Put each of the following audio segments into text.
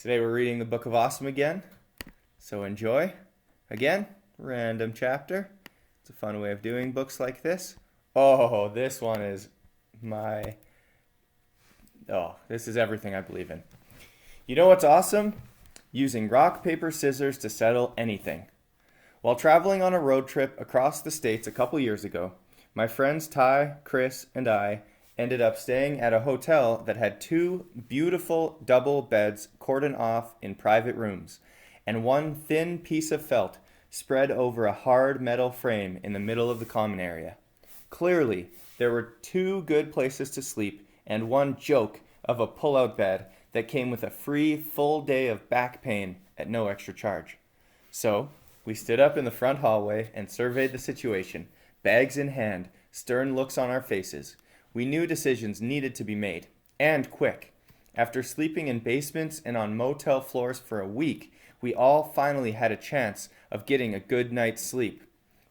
Today we're reading the Book of Awesome again, so enjoy. Again, random chapter. It's a fun way of doing books like this. Oh, this one is this is everything I believe in. You know what's awesome? Using rock, paper, scissors to settle anything. While traveling on a road trip across the states a couple years ago, my friends Ty, Chris, and I ended up staying at a hotel that had two beautiful double beds cordoned off in private rooms, and one thin piece of felt spread over a hard metal frame in the middle of the common area. Clearly, there were two good places to sleep and one joke of a pull-out bed that came with a free full day of back pain at no extra charge. So, we stood up in the front hallway and surveyed the situation, bags in hand, stern looks on our faces. We knew decisions needed to be made, and quick. After sleeping in basements and on motel floors for a week, we all finally had a chance of getting a good night's sleep.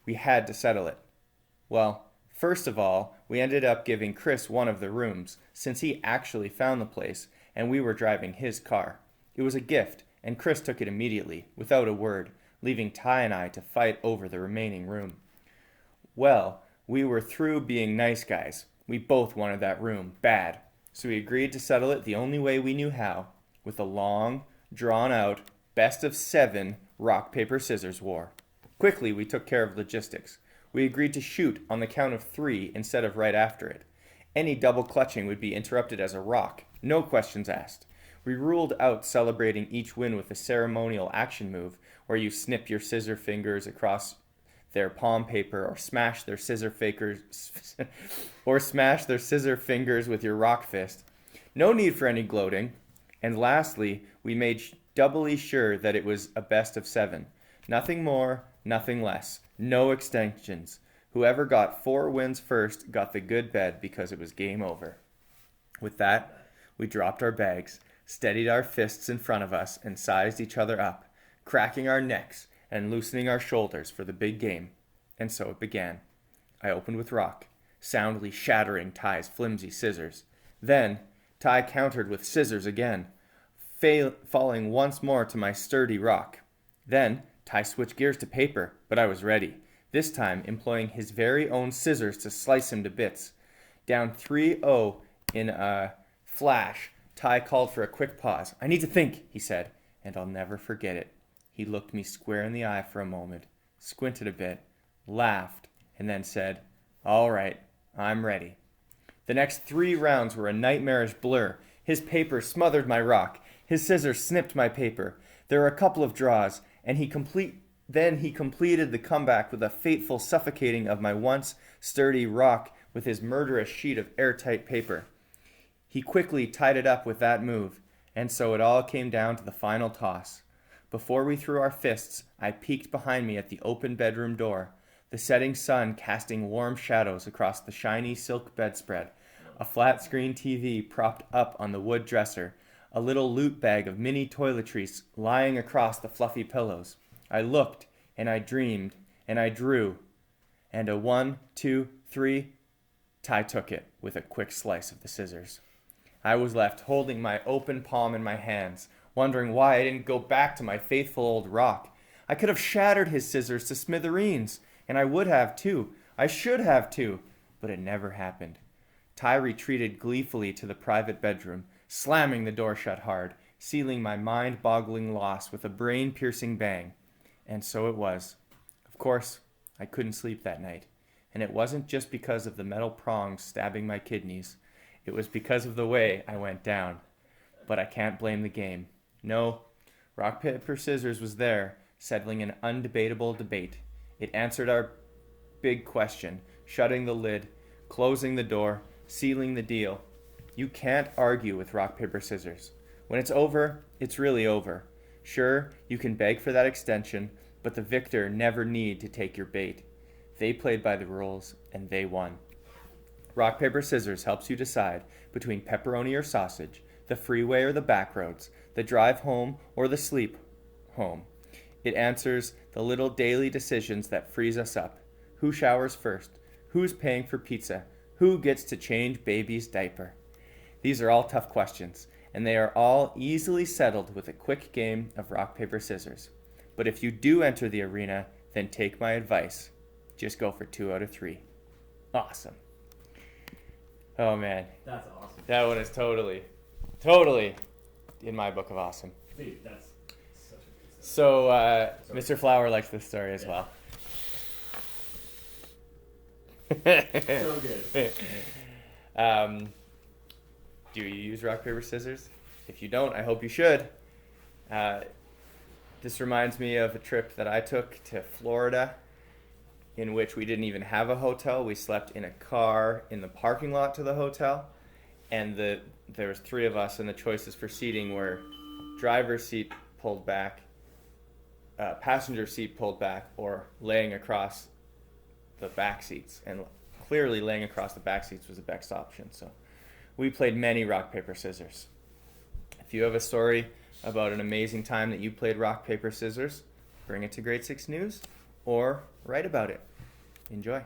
We had to settle it. Well, first of all, we ended up giving Chris one of the rooms, since he actually found the place, and we were driving his car. It was a gift, and Chris took it immediately, without a word, leaving Ty and I to fight over the remaining room. Well, we were through being nice guys. We both wanted that room, bad. So we agreed to settle it the only way we knew how, with a long, drawn-out, best-of-7 rock, paper, scissors war. Quickly, we took care of logistics. We agreed to shoot on the count of 3 instead of right after it. Any double clutching would be interrupted as a rock, no questions asked. We ruled out celebrating each win with a ceremonial action move, where you snip your scissor fingers across their palm paper or smash their scissor fingers with your rock fist. No need for any gloating. And lastly, we made doubly sure that it was a best of 7. Nothing more, nothing less. No extensions. Whoever got 4 wins first got the good bed because it was game over. With that, we dropped our bags, steadied our fists in front of us, and sized each other up, cracking our necks and loosening our shoulders for the big game. And so it began. I opened with rock, soundly shattering Ty's flimsy scissors. Then, Ty countered with scissors again, falling once more to my sturdy rock. Then, Ty switched gears to paper, but I was ready, this time employing his very own scissors to slice him to bits. Down 3-0 in a flash, Ty called for a quick pause. "I need to think," he said, and I'll never forget it. He looked me square in the eye for a moment, squinted a bit, laughed, and then said, "All right, I'm ready." The next 3 rounds were a nightmarish blur. His paper smothered my rock. His scissors snipped my paper. There were a couple of draws, and then he completed the comeback with a fateful suffocating of my once sturdy rock with his murderous sheet of airtight paper. He quickly tied it up with that move, and so it all came down to the final toss. Before we threw our fists, I peeked behind me at the open bedroom door, the setting sun casting warm shadows across the shiny silk bedspread, a flat-screen TV propped up on the wood dresser, a little loot bag of mini toiletries lying across the fluffy pillows. I looked, and I dreamed, and I drew, and a 1, 2, 3, Ty took it with a quick slice of the scissors. I was left holding my open palm in my hands, wondering why I didn't go back to my faithful old rock. I could have shattered his scissors to smithereens, and I would have too. I should have too, but it never happened. Ty retreated gleefully to the private bedroom, slamming the door shut hard, sealing my mind-boggling loss with a brain-piercing bang. And so it was. Of course, I couldn't sleep that night, and it wasn't just because of the metal prongs stabbing my kidneys. It was because of the way I went down. But I can't blame the game. No, rock, paper, scissors was there, settling an undebatable debate. It answered our big question, shutting the lid, closing the door, sealing the deal. You can't argue with rock, paper, scissors. When it's over, it's really over. Sure, you can beg for that extension, but the victor never need to take your bait. They played by the rules, and they won. Rock, paper, scissors helps you decide between pepperoni or sausage, the freeway or the back roads, the drive home or the sleep home. It answers the little daily decisions that frees us up. Who showers first? Who's paying for pizza? Who gets to change baby's diaper? These are all tough questions, and they are all easily settled with a quick game of rock, paper, scissors. But if you do enter the arena, then take my advice. Just go for 2 out of 3. Awesome. Oh, man. That's awesome. That one is totally in my book of awesome. Dude, that's such a good So, story. Mr. Flower likes this story as well. So good. Do you use rock, paper, scissors? If you don't, I hope you should. This reminds me of a trip that I took to Florida in which we didn't even have a hotel. We slept in a car in the parking lot to the hotel. And there was 3 of us, and the choices for seating were driver's seat pulled back, passenger seat pulled back, or laying across the back seats. And clearly laying across the back seats was the best option. So we played many rock, paper, scissors. If you have a story about an amazing time that you played rock, paper, scissors, bring it to Grade 6 News or write about it. Enjoy.